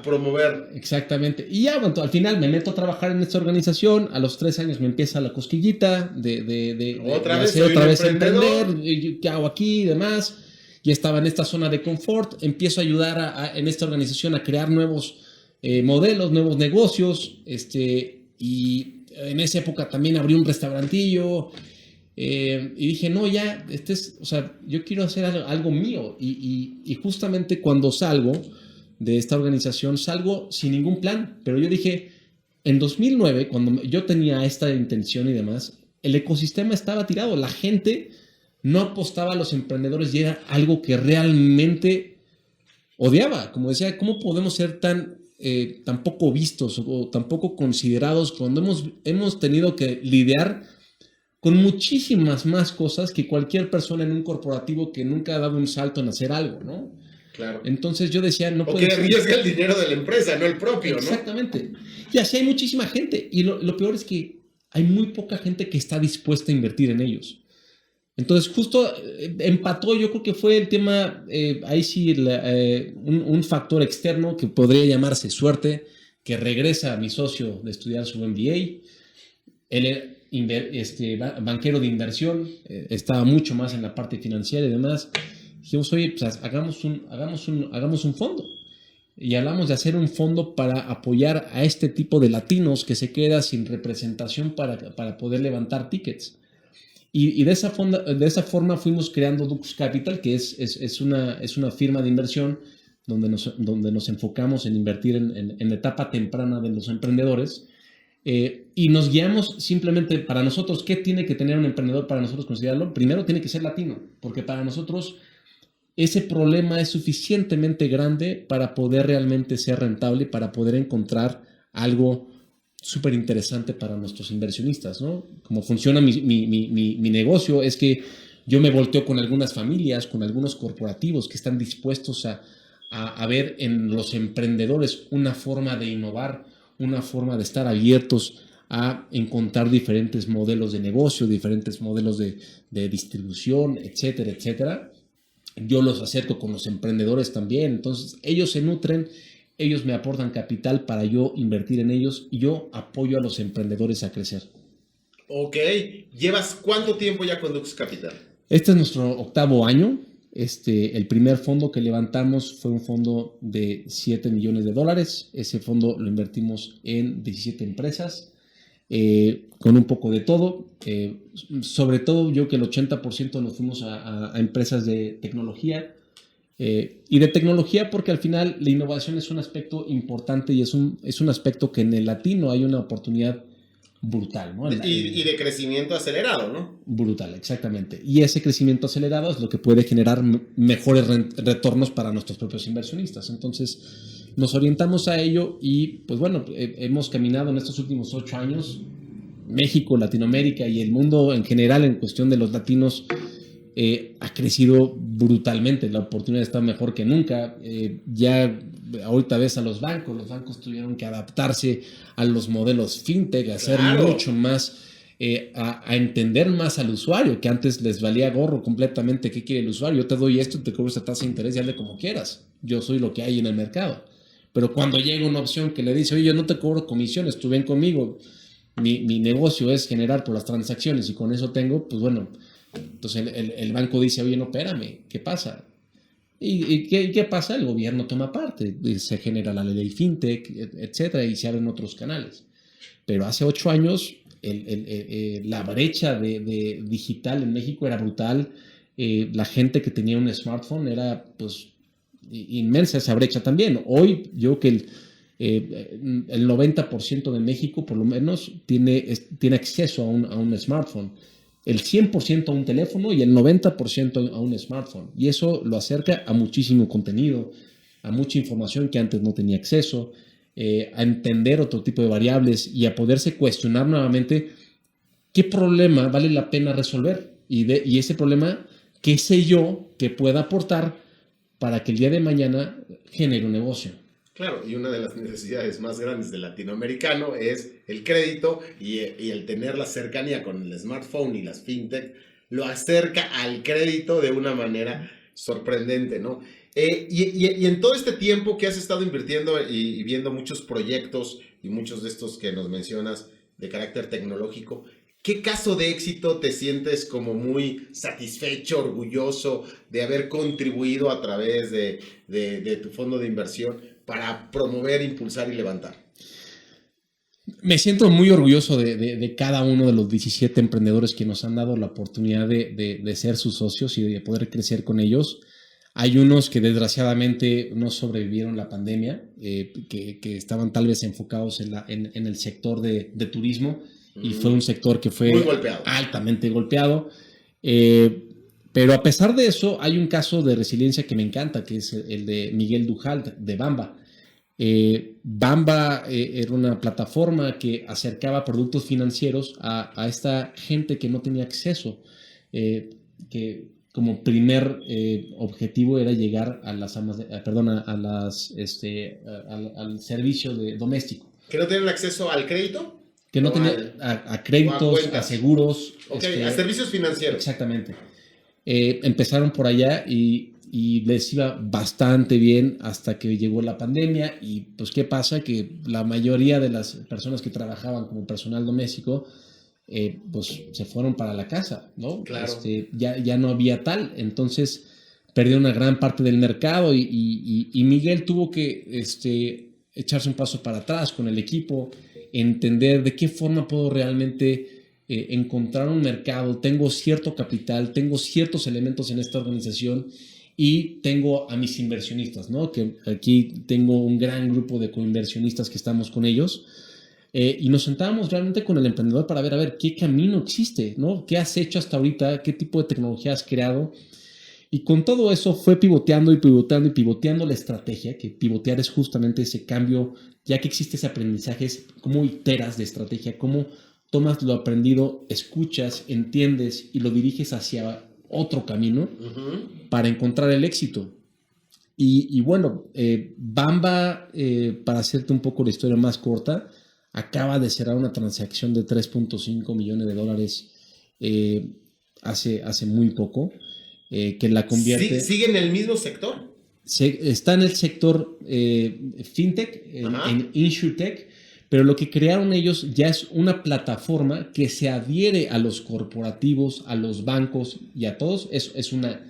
promover. exactamente. Y ya, bueno, al final me meto a trabajar en esta organización. A los 3 años me empieza la cosquillita de Otra vez hacer soy otra un vez emprendedor. emprender. ¿Qué hago aquí y demás? Y estaba en esta zona de confort. Empiezo a ayudar en esta organización a crear nuevos modelos, nuevos negocios. Y en esa época también abrí un restaurantillo. Y dije, no, ya, o sea, yo quiero hacer algo mío. Y justamente cuando salgo de esta organización, salgo sin ningún plan. Pero yo dije, en 2009, cuando yo tenía esta intención y demás, el ecosistema estaba tirado. La gente no apostaba a los emprendedores y era algo que realmente odiaba. Como decía, ¿cómo podemos ser tan poco vistos o tan poco considerados cuando hemos tenido que lidiar con muchísimas más cosas que cualquier persona en un corporativo que nunca ha dado un salto en hacer algo, ¿no? Claro. Entonces yo decía, no O puede que ser. arriesga el dinero de la empresa, no el propio, ¿no? Exactamente. Y así hay muchísima gente. Y lo peor es que hay muy poca gente que está dispuesta a invertir en ellos. Entonces justo empató, yo creo que fue el tema, ahí sí, un factor externo que podría llamarse suerte, que regresa a mi socio de estudiar su MBA. Él banquero de inversión, estaba mucho más en la parte financiera y demás. Dijimos, oye, pues hagamos un fondo. Y hablamos de hacer un fondo para apoyar a este tipo de latinos que se queda sin representación para poder levantar tickets. Y de esa forma fuimos creando Dux Capital, que es una firma de inversión donde nos enfocamos en invertir en la etapa temprana de los emprendedores. Y nos guiamos simplemente para nosotros, ¿qué tiene que tener un emprendedor para nosotros considerarlo? Primero tiene que ser latino, porque para nosotros ese problema es suficientemente grande para poder realmente ser rentable, para poder encontrar algo súper interesante para nuestros inversionistas, ¿no? Como funciona mi negocio es que yo me volteo con algunas familias, con algunos corporativos que están dispuestos a ver en los emprendedores una forma de innovar, una forma de estar abiertos a encontrar diferentes modelos de negocio, diferentes modelos de distribución, etcétera, etcétera. Yo los acerco con los emprendedores también, entonces ellos se nutren, ellos me aportan capital para yo invertir en ellos y yo apoyo a los emprendedores a crecer. Ok, ¿llevas cuánto tiempo ya con Dux Capital? Este es nuestro 8º año. El primer fondo que levantamos fue un fondo de $7 millones. Ese fondo lo invertimos en 17 empresas, con un poco de todo. Sobre todo yo que el 80% nos fuimos a empresas de tecnología. Y de tecnología porque al final la innovación es un aspecto importante y es un aspecto que en el latino hay una oportunidad brutal, ¿no? Y de crecimiento acelerado, ¿no? Brutal, exactamente. Y ese crecimiento acelerado es lo que puede generar mejores retornos para nuestros propios inversionistas. Entonces, nos orientamos a ello y, pues bueno, hemos caminado en estos últimos 8 años, México, Latinoamérica y el mundo en general en cuestión de los latinos ha crecido brutalmente. La oportunidad está mejor que nunca. Ya ahorita ves a los bancos tuvieron que adaptarse a los modelos fintech, a hacer mucho más, a entender más al usuario, que antes les valía gorro completamente qué quiere el usuario. Yo te doy esto, te cobro esta tasa de interés y hazle como quieras. Yo soy lo que hay en el mercado. Pero cuando llega una opción que le dice, oye, yo no te cobro comisiones, tú ven conmigo, mi negocio es generar por las transacciones y con eso tengo, pues bueno, entonces el banco dice, oye, no, espérame, ¿qué pasa? ¿Y qué pasa? El gobierno toma parte, se genera la ley fintech, etcétera, y se abren otros canales. Pero hace 8 años la brecha de digital en México era brutal. La gente que tenía un smartphone era pues inmensa esa brecha también. Hoy yo creo que el 90% de México por lo menos tiene acceso a un smartphone. El 100% a un teléfono y el 90% a un smartphone. Y eso lo acerca a muchísimo contenido, a mucha información que antes no tenía acceso, a entender otro tipo de variables y a poderse cuestionar nuevamente qué problema vale la pena resolver. Y ese problema, qué sé yo que pueda aportar para que el día de mañana genere un negocio. Claro, y una de las necesidades más grandes del latinoamericano es el crédito y el tener la cercanía con el smartphone y las fintech lo acerca al crédito de una manera sorprendente, ¿no? Y en todo este tiempo que has estado invirtiendo y viendo muchos proyectos y muchos de estos que nos mencionas de carácter tecnológico, ¿qué caso de éxito te sientes como muy satisfecho, orgulloso de haber contribuido a través de tu fondo de inversión para promover, impulsar y levantar? Me siento muy orgulloso de cada uno de los 17 emprendedores que nos han dado la oportunidad de ser sus socios y de poder crecer con ellos. Hay unos que desgraciadamente no sobrevivieron la pandemia, que estaban tal vez enfocados en el sector de turismo y fue un sector que fue altamente golpeado. Pero a pesar de eso, hay un caso de resiliencia que me encanta, que es el de Miguel Dujal, de Bamba. Bamba era una plataforma que acercaba productos financieros a esta gente que no tenía acceso, que como primer objetivo era llegar a las amas al servicio doméstico. ¿Que no tienen acceso al crédito? Que no tenía a créditos, a seguros. A servicios financieros. Exactamente. Empezaron por allá y les iba bastante bien hasta que llegó la pandemia y pues ¿qué pasa? Que la mayoría de las personas que trabajaban como personal doméstico pues se fueron para la casa, ¿no? Claro. Ya no había tal, entonces perdió una gran parte del mercado y Miguel tuvo que echarse un paso para atrás con el equipo, entender de qué forma puedo realmente encontrar un mercado, tengo cierto capital, tengo ciertos elementos en esta organización y tengo a mis inversionistas, ¿no? Que aquí tengo un gran grupo de coinversionistas que estamos con ellos y nos sentábamos realmente con el emprendedor para ver, a ver, qué camino existe, ¿no? ¿Qué has hecho hasta ahorita? ¿Qué tipo de tecnología has creado? Y con todo eso fue pivoteando la estrategia, que pivotear es justamente ese cambio, ya que existe ese aprendizaje, es cómo iteras de estrategia, cómo tomas lo aprendido, escuchas, entiendes y lo diriges hacia otro camino para encontrar el éxito. Y bueno, Bamba, para hacerte un poco la historia más corta, acaba de cerrar una transacción de $3.5 millones hace muy poco, que la convierte... ¿Sigue en el mismo sector? Está en el sector fintech, en insurtech, pero lo que crearon ellos ya es una plataforma que se adhiere a los corporativos, a los bancos y a todos. Es una,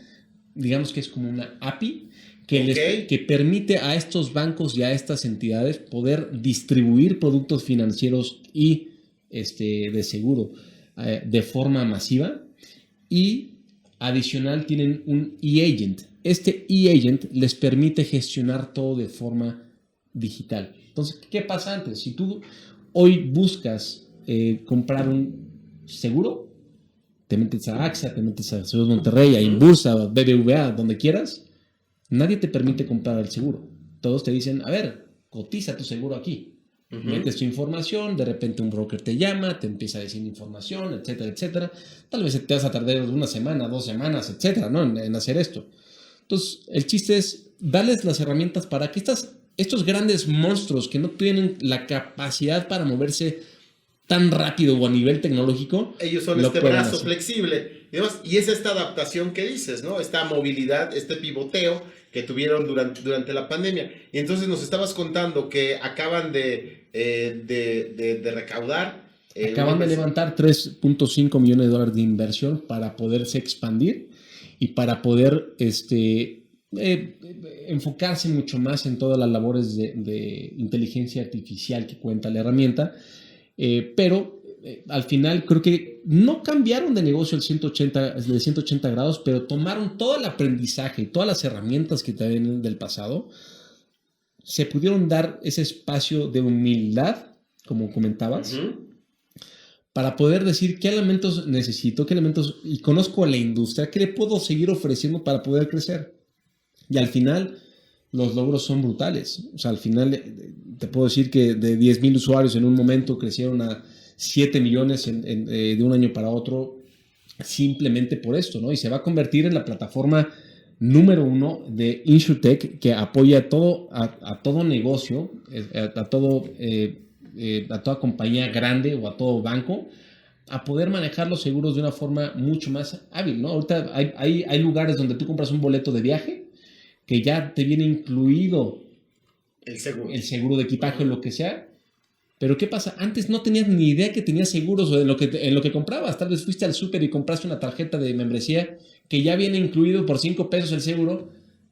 digamos que es como una API que permite a estos bancos y a estas entidades poder distribuir productos financieros y de seguro de forma masiva. Y adicional tienen un e-agent. Este e-agent les permite gestionar todo de forma digital. Entonces, ¿qué pasa antes? Si tú hoy buscas comprar un seguro, te metes a AXA, te metes a Seguros Monterrey, a Inbursa, BBVA, donde quieras, nadie te permite comprar el seguro. Todos te dicen, a ver, cotiza tu seguro aquí. Metes tu información, de repente un broker te llama, te empieza a decir información, etcétera, etcétera. Tal vez te vas a tardar una semana, 2 semanas, etcétera, ¿no? En hacer esto. Entonces, el chiste es darles las herramientas para que estos grandes monstruos que no tienen la capacidad para moverse tan rápido o a nivel tecnológico, ellos son este brazo flexible y demás. Y es esta adaptación que dices, ¿no? Esta movilidad, este pivoteo que tuvieron durante la pandemia. Y entonces nos estabas contando que acaban de recaudar. Acaban de levantar $3.5 millones de inversión para poderse expandir y para poder enfocarse mucho más en todas las labores de inteligencia artificial que cuenta la herramienta. Pero al final creo que no cambiaron de negocio de 180 grados, pero tomaron todo el aprendizaje y todas las herramientas que traen del pasado, se pudieron dar ese espacio de humildad, como comentabas, para poder decir qué elementos necesito, qué elementos, y conozco a la industria, qué le puedo seguir ofreciendo para poder crecer. Y al final los logros son brutales. O sea, al final te puedo decir que de 10,000 usuarios en un momento crecieron a 7 millones de un año para otro, simplemente por esto, ¿no? Y se va a convertir en la plataforma número 1 de InsurTech, que apoya a todo negocio, a toda compañía grande o a todo banco, a poder manejar los seguros de una forma mucho más hábil, ¿no? Ahorita hay lugares donde tú compras un boleto de viaje que ya te viene incluido el seguro de equipaje o lo que sea. Pero ¿qué pasa? Antes no tenías ni idea que tenías seguros en lo que comprabas. Tal vez fuiste al súper y compraste una tarjeta de membresía que ya viene incluido por $5 el seguro.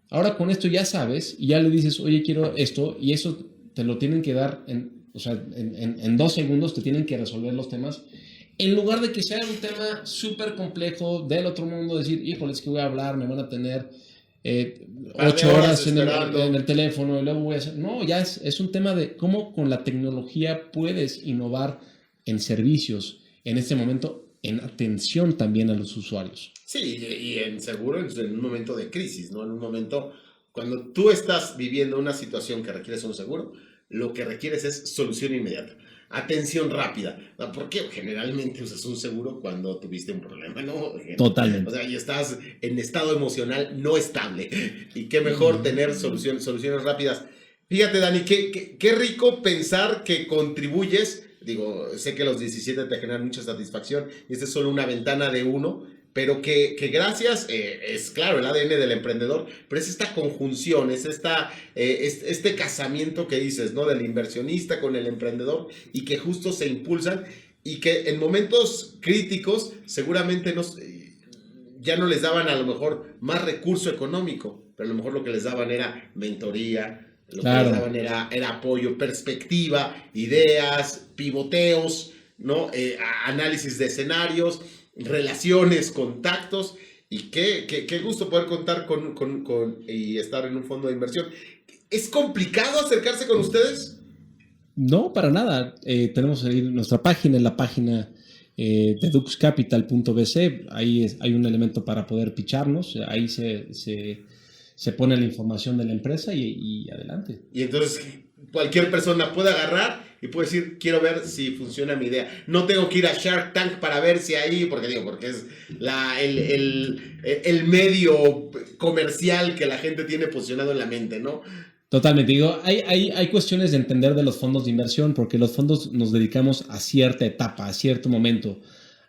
Ahora con esto ya sabes y ya le dices, oye, quiero esto, y eso te lo tienen que dar en 2 segundos, te tienen que resolver los temas. En lugar de que sea un tema súper complejo del otro mundo, decir, híjole, es que voy a hablar, me van a tener 8 horas en el teléfono y luego voy a hacer... No, ya es un tema de cómo con la tecnología puedes innovar en servicios, en este momento, en atención también a los usuarios. Sí, y en seguro en un momento de crisis, ¿no? En un momento, cuando tú estás viviendo una situación que requieres un seguro, lo que requieres es solución inmediata. Atención rápida. Porque generalmente usas un seguro cuando tuviste un problema, ¿no? Totalmente. O sea, y estás en estado emocional no estable. Y qué mejor tener soluciones rápidas. Fíjate, Dani, qué rico pensar que contribuyes. Digo, sé que los 17 te generan mucha satisfacción y esta es solo una ventana de uno, pero que gracias, es claro, el ADN del emprendedor, pero es esta conjunción, es este casamiento que dices, ¿no? Del inversionista con el emprendedor y que justo se impulsan y que en momentos críticos seguramente ya no les daban a lo mejor más recurso económico, pero a lo mejor lo que les daban era mentoría, lo que les daban era apoyo, perspectiva, ideas, pivoteos, ¿no? Análisis de escenarios, relaciones, contactos, y qué gusto poder contar y estar en un fondo de inversión. ¿Es complicado acercarse con ustedes? No, para nada. Tenemos ahí nuestra página, en la página de duxcapital.bc, ahí hay un elemento para poder picharnos, ahí se pone la información de la empresa y adelante. Y entonces cualquier persona puede agarrar y puede decir, quiero ver si funciona mi idea. No tengo que ir a Shark Tank para ver si ahí, porque es el medio comercial que la gente tiene posicionado en la mente, ¿no? Totalmente. Digo, hay cuestiones de entender de los fondos de inversión, porque los fondos nos dedicamos a cierta etapa, a cierto momento.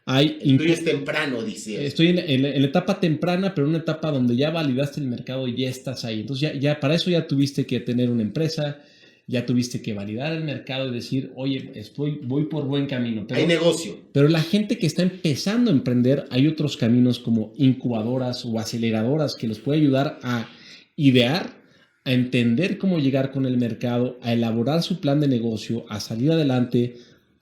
Estoy temprano, dice. Estoy en la etapa temprana, pero en una etapa donde ya validaste el mercado y ya estás ahí. Entonces ya para eso ya tuviste que tener una empresa, ya tuviste que validar el mercado y decir, oye, voy por buen camino. Hay negocio. Pero la gente que está empezando a emprender, hay otros caminos como incubadoras o aceleradoras que los puede ayudar a idear, a entender cómo llegar con el mercado, a elaborar su plan de negocio, a salir adelante.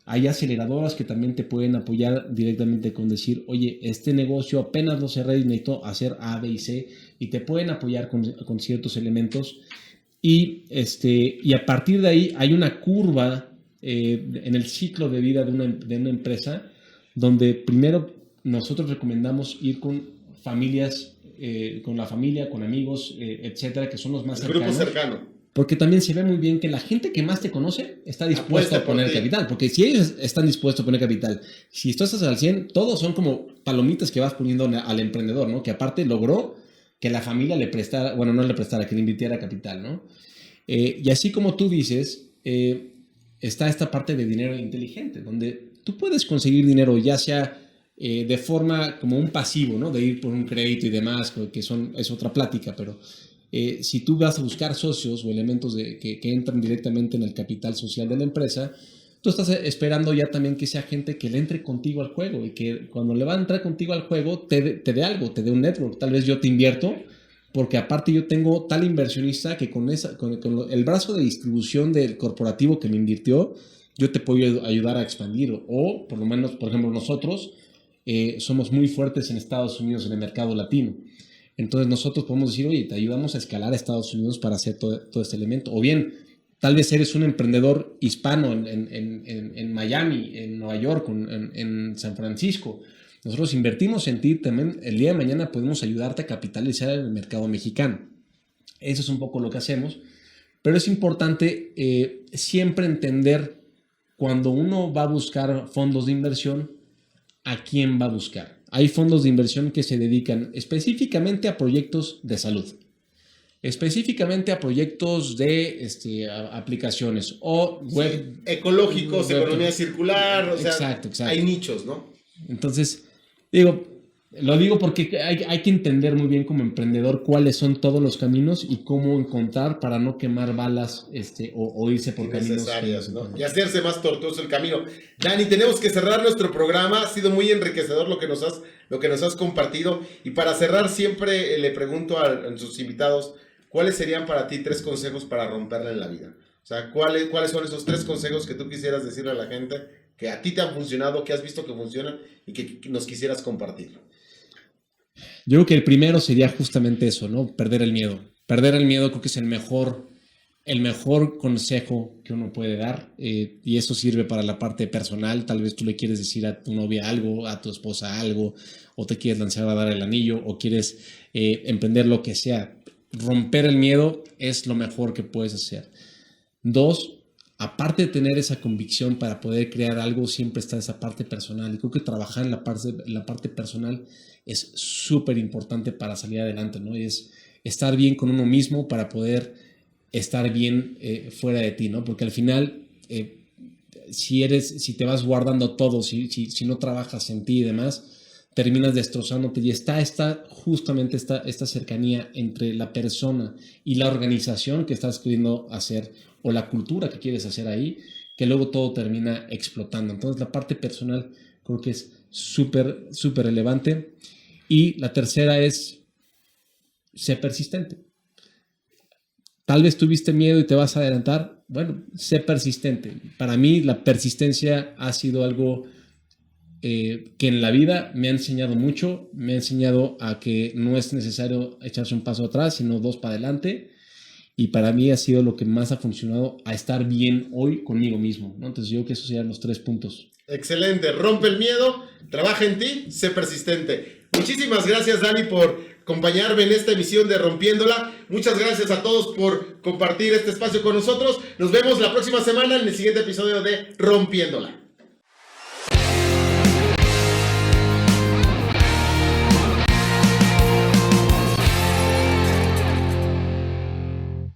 Hay aceleradoras que también te pueden apoyar directamente con decir, oye, este negocio apenas lo cerré y necesito hacer A, B y C, y te pueden apoyar con ciertos elementos. Y a partir de ahí hay una curva en el ciclo de vida de una empresa, donde primero nosotros recomendamos ir con familias, con la familia, con amigos, etcétera, que son los más cercanos. Grupo cercano. Porque también se ve muy bien que la gente que más te conoce está dispuesta a poner capital. Porque si ellos están dispuestos a poner capital, si tú estás al 100, todos son como palomitas que vas poniendo al emprendedor, ¿no? Que aparte logró que la familia le prestara, bueno, no le prestara, que le invirtiera capital, ¿no? Y así como tú dices, está esta parte de dinero inteligente, donde tú puedes conseguir dinero ya sea de forma como un pasivo, ¿no? De ir por un crédito y demás, que es otra plática, pero si tú vas a buscar socios o elementos que entran directamente en el capital social de la empresa, tú estás esperando ya también que sea gente que le entre contigo al juego y que cuando le va a entrar contigo al juego te dé algo, te dé un network. Tal vez yo te invierto porque aparte yo tengo tal inversionista que con el brazo de distribución del corporativo que me invirtió, yo te puedo ayudar a expandir. O por lo menos, por ejemplo, nosotros somos muy fuertes en Estados Unidos, en el mercado latino. Entonces nosotros podemos decir, oye, te ayudamos a escalar a Estados Unidos para hacer todo este elemento. O bien, tal vez eres un emprendedor hispano en Miami, en Nueva York, en San Francisco. Nosotros invertimos en ti, también el día de mañana podemos ayudarte a capitalizar el mercado mexicano. Eso es un poco lo que hacemos. Pero es importante siempre entender cuando uno va a buscar fondos de inversión, a quién va a buscar. Hay fondos de inversión que se dedican específicamente a proyectos de salud, específicamente a proyectos de aplicaciones o web. Sí, ecológicos, economía circular, o sea, exacto. Hay nichos, ¿no? Entonces, lo digo porque hay que entender muy bien como emprendedor cuáles son todos los caminos y cómo encontrar para no quemar balas o irse por caminos necesarios, ¿no? Y hacerse más tortuoso el camino. Dani, tenemos que cerrar nuestro programa. Ha sido muy enriquecedor lo que nos has compartido. Y para cerrar, siempre le pregunto a sus invitados, ¿cuáles serían para ti 3 consejos para romperla en la vida? O sea, ¿cuáles son esos 3 consejos que tú quisieras decirle a la gente que a ti te han funcionado, que has visto que funcionan y que nos quisieras compartir? Yo creo que el primero sería justamente eso, ¿no? Perder el miedo. Perder el miedo creo que es el mejor consejo que uno puede dar, y eso sirve para la parte personal. Tal vez tú le quieres decir a tu novia algo, a tu esposa algo, o te quieres lanzar a dar el anillo, o quieres emprender lo que sea. Romper el miedo es lo mejor que puedes hacer. 2, aparte de tener esa convicción para poder crear algo, siempre está esa parte personal. Y creo que trabajar en la parte personal es súper importante para salir adelante, ¿no? Es estar bien con uno mismo para poder estar bien fuera de ti, ¿no? Porque al final, si te vas guardando todo, si no trabajas en ti y demás, terminas destrozándote. Y está justamente esta cercanía entre la persona y la organización que estás queriendo hacer o la cultura que quieres hacer ahí, que luego todo termina explotando. Entonces la parte personal creo que es súper, súper relevante. Y la tercera es ser persistente. Tal vez tuviste miedo y te vas a adelantar. Bueno, sé persistente. Para mí la persistencia ha sido algo que en la vida me ha enseñado mucho. Me ha enseñado a que no es necesario echarse un paso atrás, sino 2 para adelante. Y para mí ha sido lo que más ha funcionado a estar bien hoy conmigo mismo, ¿no? Entonces yo creo que esos serían los 3 puntos. Excelente. Rompe el miedo, trabaja en ti, sé persistente. Muchísimas gracias, Dani, por acompañarme en esta emisión de Rompiéndola. Muchas gracias a todos por compartir este espacio con nosotros. Nos vemos la próxima semana en el siguiente episodio de Rompiéndola.